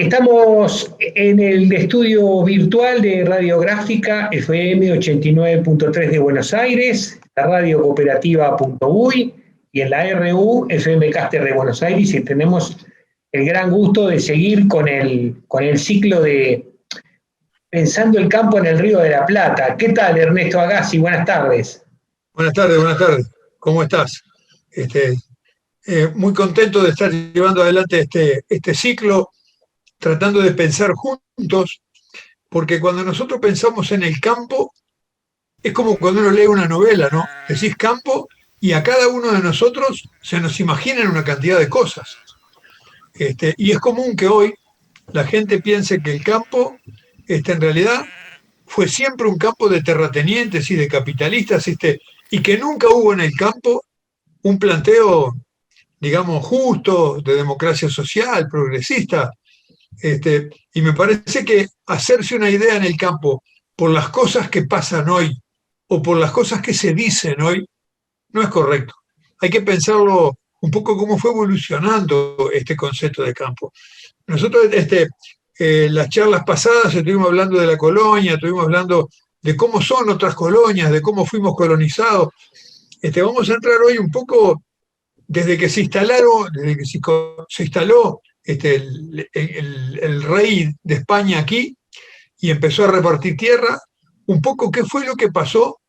Estamos en el estudio virtual de Radiográfica FM 89.3 de Buenos Aires, la radio cooperativa.uy y en la RU FM Caster de Buenos Aires, y tenemos el gran gusto de seguir con el ciclo de Pensando el campo en el Río de la Plata. ¿Qué tal, Ernesto Agassi? Buenas tardes. Buenas tardes, buenas tardes. ¿Cómo estás? Muy contento de estar llevando adelante este ciclo, tratando de pensar juntos, porque cuando nosotros pensamos en el campo, es como cuando uno lee una novela, ¿no? Decís campo y a cada uno de nosotros se nos imaginan una cantidad de cosas. Y es común que hoy la gente piense que el campo, en realidad, fue siempre un campo de terratenientes y de capitalistas, y que nunca hubo en el campo un planteo, digamos, justo, de democracia social, progresista. Y me parece que hacerse una idea en el campo por las cosas que pasan hoy o por las cosas que se dicen hoy no es correcto. Hay que pensarlo un poco cómo fue evolucionando este concepto de campo. Nosotros, las charlas pasadas estuvimos hablando de la colonia, estuvimos hablando de cómo son otras colonias, de cómo fuimos colonizados. Vamos a entrar hoy un poco desde que se instaló el rey de España aquí y empezó a repartir tierra, un poco qué fue lo que pasó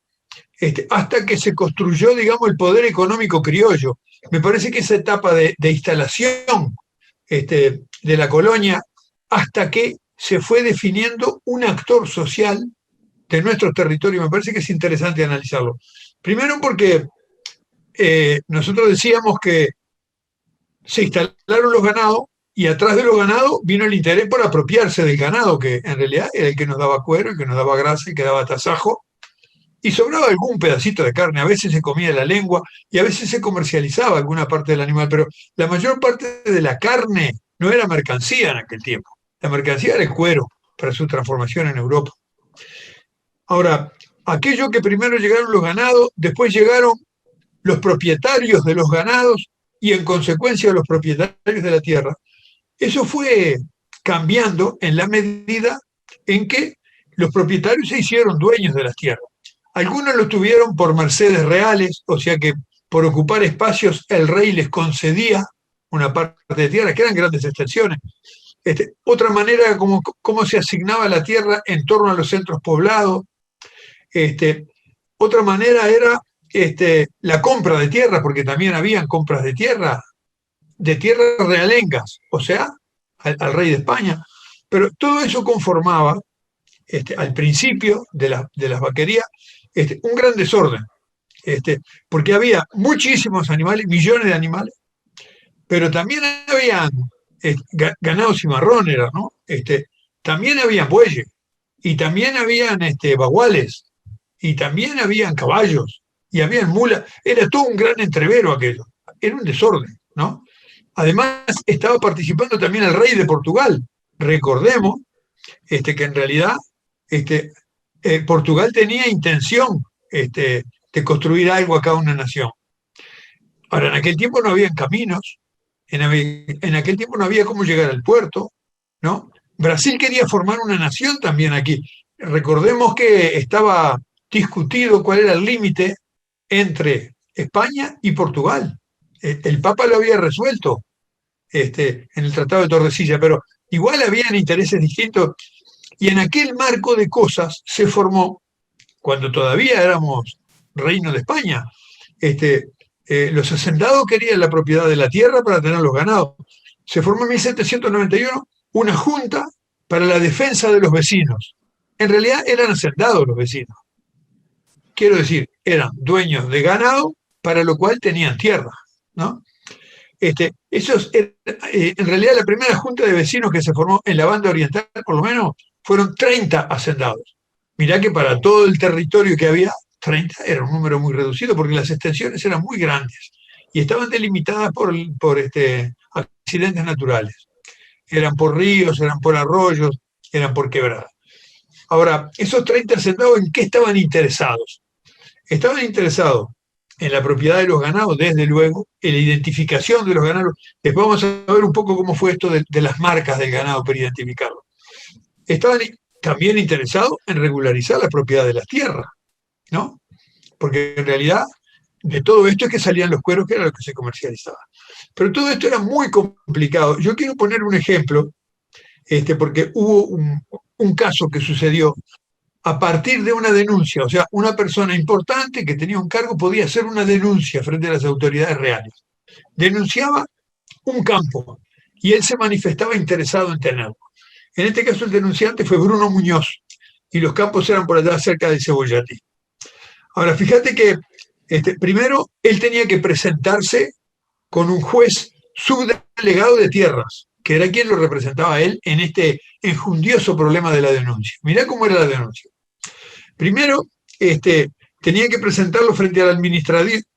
hasta que se construyó, digamos, el poder económico criollo. Me parece que esa etapa de instalación de la colonia, hasta que se fue definiendo un actor social de nuestros territorios, me parece que es interesante analizarlo. Primero porque nosotros decíamos que se instalaron los ganados y atrás de los ganados vino el interés por apropiarse del ganado, que en realidad era el que nos daba cuero, el que nos daba grasa, el que daba tasajo, y sobraba algún pedacito de carne. A veces se comía la lengua y a veces se comercializaba alguna parte del animal, pero la mayor parte de la carne no era mercancía en aquel tiempo. La mercancía era el cuero para su transformación en Europa. Ahora, aquello que primero llegaron los ganados, después llegaron los propietarios de los ganados y en consecuencia los propietarios de la tierra. Eso fue cambiando en la medida en que los propietarios se hicieron dueños de las tierras. Algunos lo tuvieron por mercedes reales, o sea que por ocupar espacios el rey les concedía una parte de tierra, que eran grandes extensiones. Otra manera era cómo se asignaba la tierra en torno a los centros poblados. Otra manera era la compra de tierra, porque también habían compras de tierras realengas, o sea, al rey de España. Pero todo eso conformaba, al principio de las vaquerías, un gran desorden, porque había muchísimos animales, millones de animales, pero también había ganado cimarrón, ¿no? También había bueyes, y también habían baguales, y también habían caballos, y habían mulas. Era todo un gran entrevero aquello, era un desorden, ¿no? Además, estaba participando también el rey de Portugal. Recordemos que en realidad Portugal tenía intención de construir algo acá, una nación. Ahora, en aquel tiempo no había caminos, en aquel tiempo no había cómo llegar al puerto, ¿no? Brasil quería formar una nación también aquí. Recordemos que estaba discutido cuál era el límite entre España y Portugal. El Papa lo había resuelto en el Tratado de Tordesillas, pero igual habían intereses distintos. Y en aquel marco de cosas se formó, cuando todavía éramos reino de España, los hacendados querían la propiedad de la tierra para tener los ganados. Se formó en 1791 una junta para la defensa de los vecinos. En realidad eran hacendados los vecinos. Quiero decir, eran dueños de ganado, para lo cual tenían tierra, ¿no? En realidad la primera junta de vecinos que se formó en la banda oriental, por lo menos, fueron 30 hacendados. Mirá que para todo el territorio que había, 30 era un número muy reducido, porque las extensiones eran muy grandes y estaban delimitadas por accidentes naturales. Eran por ríos, eran por arroyos, eran por quebradas. Ahora, esos 30 hacendados, ¿en qué estaban interesados? Estaban interesados en la propiedad de los ganados, desde luego, en la identificación de los ganados. Después vamos a ver un poco cómo fue esto de las marcas del ganado para identificarlo. Estaban también interesados en regularizar la propiedad de las tierras, ¿no? Porque en realidad de todo esto es que salían los cueros, que era lo que se comercializaba. Pero todo esto era muy complicado. Yo quiero poner un ejemplo, porque hubo un caso que sucedió a partir de una denuncia. O sea, una persona importante que tenía un cargo podía hacer una denuncia frente a las autoridades reales. Denunciaba un campo y él se manifestaba interesado en tenerlo. En este caso el denunciante fue Bruno Muñoz y los campos eran por allá cerca de Cebollatí. Ahora, fíjate que primero él tenía que presentarse con un juez subdelegado de tierras, que era quien lo representaba a él en este enjundioso problema de la denuncia. Mirá cómo era la denuncia. Primero, tenía que presentarlo frente al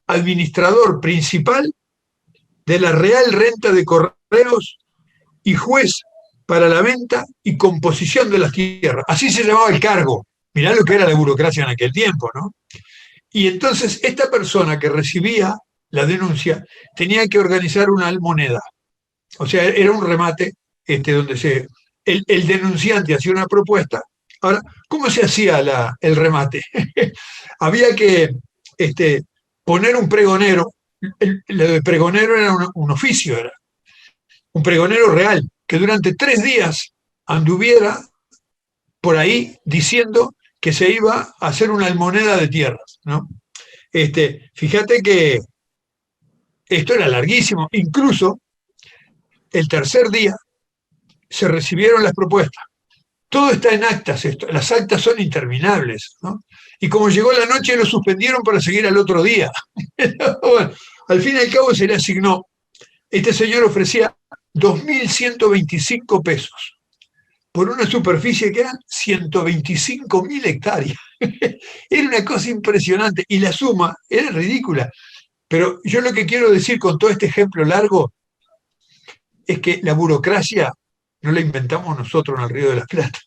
administrador principal de la Real Renta de Correos y juez para la venta y composición de las tierras. Así se llamaba el cargo. Mirá lo que era la burocracia en aquel tiempo, ¿no? Y entonces esta persona que recibía la denuncia tenía que organizar una almoneda. O sea, era un remate donde el denunciante hacía una propuesta. Ahora, ¿cómo se hacía el remate? Había que poner un pregonero. El pregonero era un oficio, era un pregonero real, que durante 3 días anduviera por ahí diciendo que se iba a hacer una almoneda de tierras, ¿no? Fíjate que esto era larguísimo. Incluso el tercer día se recibieron las propuestas. Todo está en actas, las actas son interminables, ¿no? Y como llegó la noche lo suspendieron para seguir al otro día. Bueno, al fin y al cabo se le asignó. Este señor ofrecía 2.125 pesos por una superficie que eran 125.000 hectáreas. Era una cosa impresionante y la suma era ridícula. Pero yo lo que quiero decir con todo este ejemplo largo es que la burocracia no la inventamos nosotros en el Río de la Plata.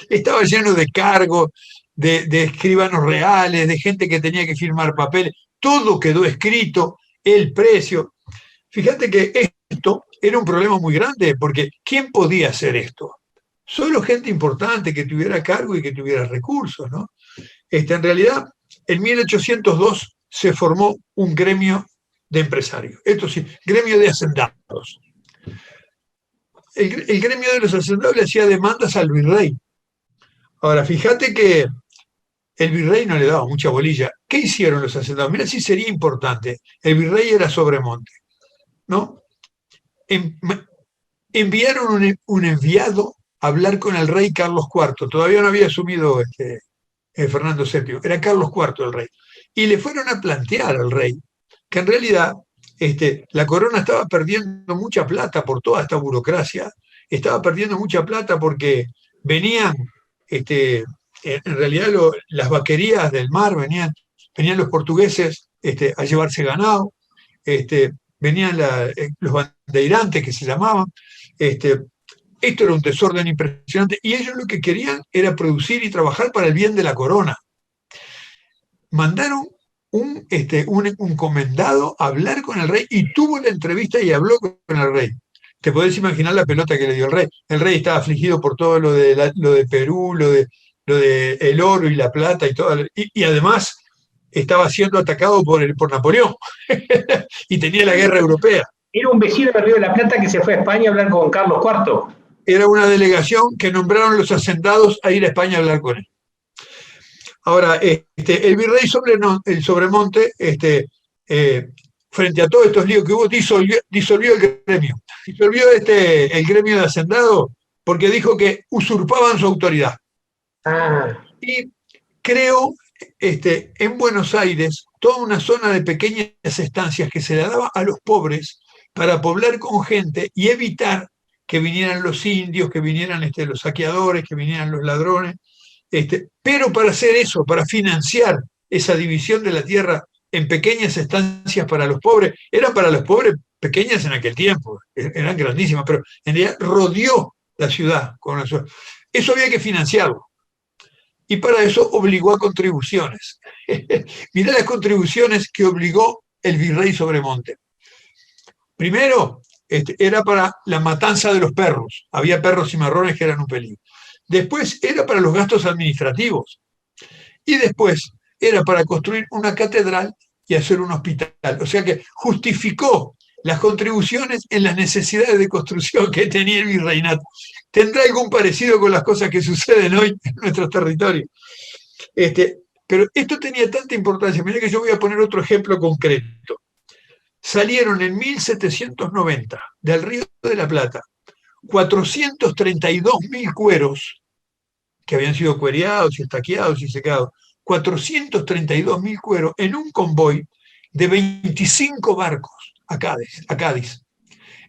Estaba lleno de cargos, de escribanos reales, de gente que tenía que firmar papeles. Todo quedó escrito, el precio. Fíjate que esto era un problema muy grande, porque ¿quién podía hacer esto? Solo gente importante que tuviera cargo y que tuviera recursos, ¿no? En realidad, en 1802 se formó un gremio de empresarios. Esto sí, gremio de hacendados. El gremio de los hacendados le hacía demandas al virrey. Ahora, fíjate que el virrey no le daba mucha bolilla. ¿Qué hicieron los hacendados? Mira si sería importante. El virrey era Sobremonte, ¿no? Enviaron un enviado a hablar con el rey Carlos IV. Todavía no había asumido Fernando VII. Era Carlos IV el rey. Y le fueron a plantear al rey que en realidad la corona estaba perdiendo mucha plata por toda esta burocracia, estaba perdiendo mucha plata porque venían, en realidad las vaquerías del mar, venían los portugueses a llevarse ganado, venían los bandeirantes que se llamaban, esto era un desorden impresionante y ellos lo que querían era producir y trabajar para el bien de la corona. Mandaron un comendado a hablar con el rey y tuvo la entrevista y habló con el rey. Te podés imaginar la pelota que le dio el rey. El rey estaba afligido por todo lo de Perú, lo de el oro y la plata y todo. Y además estaba siendo atacado por Napoleón y tenía la guerra europea. Era un vecino del Río de la Plata que se fue a España a hablar con Carlos IV. Era una delegación que nombraron los hacendados a ir a España a hablar con él. Ahora, el virrey Sobremonte, frente a todos estos líos que hubo, disolvió el gremio. Disolvió el gremio de hacendados porque dijo que usurpaban su autoridad. Y creó en Buenos Aires toda una zona de pequeñas estancias que se le daba a los pobres para poblar con gente y evitar que vinieran los indios, que vinieran los saqueadores, que vinieran los ladrones. Pero para hacer eso, para financiar esa división de la tierra en pequeñas estancias para los pobres, eran para los pobres pequeñas en aquel tiempo, eran grandísimas, pero en realidad rodeó la ciudad con eso. Eso había que financiarlo. y para eso obligó a contribuciones. Mirá las contribuciones que obligó el virrey Sobremonte. Primero, era para la matanza de los perros. Había perros cimarrones que eran un peligro. Después era para los gastos administrativos. Y después era para construir una catedral y hacer un hospital. O sea que justificó las contribuciones en las necesidades de construcción que tenía el virreinato. ¿Tendrá algún parecido con las cosas que suceden hoy en nuestros territorios? Pero esto tenía tanta importancia. Mirá que yo voy a poner otro ejemplo concreto. Salieron en 1790 del Río de la Plata 432.000 cueros que habían sido cuereados y estaqueados y secados, 432.000 cueros en un convoy de 25 barcos a Cádiz.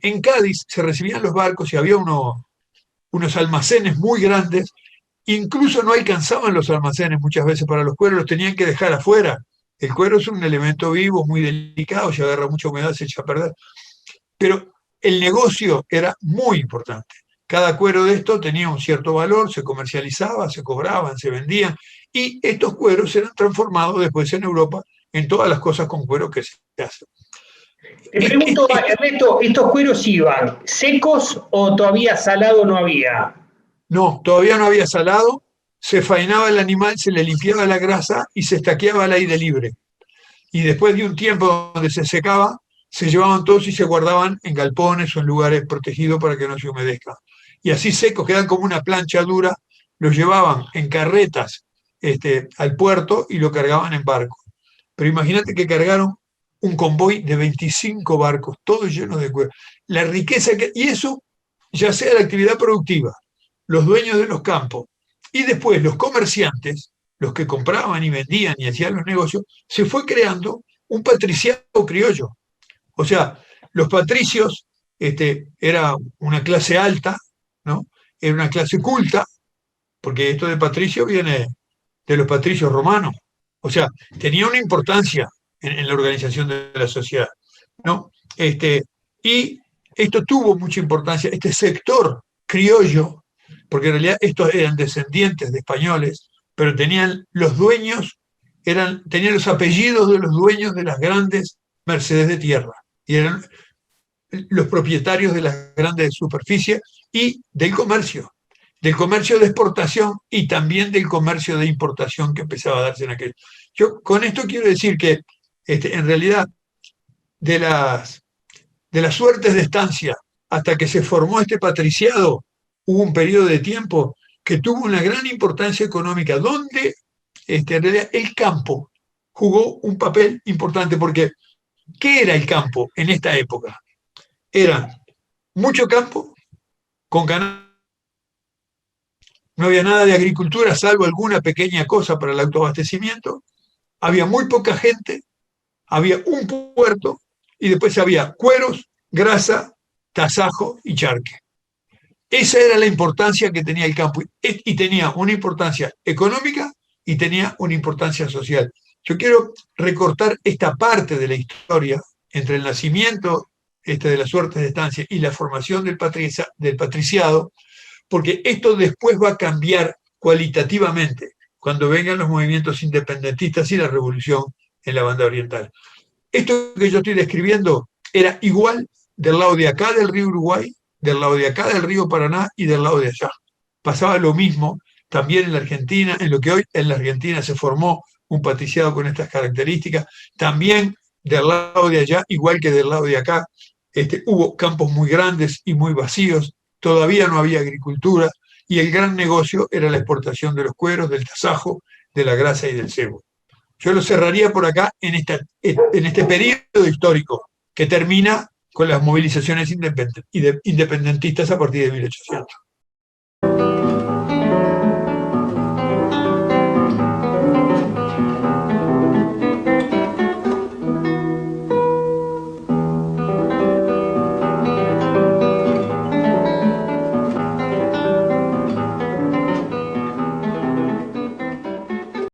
En Cádiz se recibían los barcos y había unos almacenes muy grandes, incluso no alcanzaban los almacenes muchas veces para los cueros, los tenían que dejar afuera. El cuero es un elemento vivo, muy delicado, si agarra mucha humedad se echa a perder. Pero el negocio era muy importante. Cada cuero de esto tenía un cierto valor, se comercializaba, se cobraban, se vendían, y estos cueros eran transformados después en Europa en todas las cosas con cuero que se hacen. Te pregunto, Ernesto, ¿estos cueros iban secos o todavía salado no había? No, todavía no había salado, se faenaba el animal, se le limpiaba la grasa y se estaqueaba al aire libre. Y después de un tiempo donde se secaba, se llevaban todos y se guardaban en galpones o en lugares protegidos para que no se humedezcan. Y así secos, quedan como una plancha dura, los llevaban en carretas al puerto y lo cargaban en barcos. Pero imagínate que cargaron un convoy de 25 barcos, todos llenos de cuero. La riqueza y eso ya sea la actividad productiva, los dueños de los campos y después los comerciantes, los que compraban y vendían y hacían los negocios, se fue creando un patriciado criollo. O sea, los patricios era una clase alta, ¿no? Era una clase culta, porque esto de patricio viene de los patricios romanos. O sea, tenía una importancia en la organización de la sociedad, ¿no? Y esto tuvo mucha importancia, este sector criollo, porque en realidad estos eran descendientes de españoles, pero tenían los dueños, tenían los apellidos de los dueños de las grandes mercedes de tierra, y eran los propietarios de las grandes superficies y del comercio de exportación y también del comercio de importación que empezaba a darse en aquel. Yo con esto quiero decir que en realidad de las suertes de estancia hasta que se formó este patriciado, hubo un periodo de tiempo que tuvo una gran importancia económica, donde en realidad el campo jugó un papel importante, porque ¿qué era el campo en esta época? Era mucho campo con ganado. No había nada de agricultura, salvo alguna pequeña cosa para el autoabastecimiento. Había muy poca gente, había un puerto y después había cueros, grasa, tasajo y charque. Esa era la importancia que tenía el campo, y tenía una importancia económica y tenía una importancia social. Yo quiero recortar esta parte de la historia entre el nacimiento de las suertes de estancia y la formación del patriciado, porque esto después va a cambiar cualitativamente cuando vengan los movimientos independentistas y la revolución en la banda oriental. Esto que yo estoy describiendo era igual del lado de acá del río Uruguay, del lado de acá del río Paraná y del lado de allá. Pasaba lo mismo también en la Argentina, en lo que hoy en la Argentina se formó un patriciado con estas características, también del lado de allá, igual que del lado de acá, hubo campos muy grandes y muy vacíos, todavía no había agricultura, y el gran negocio era la exportación de los cueros, del tasajo, de la grasa y del cebo. Yo lo cerraría por acá en este periodo histórico que termina con las movilizaciones independentistas a partir de 1800.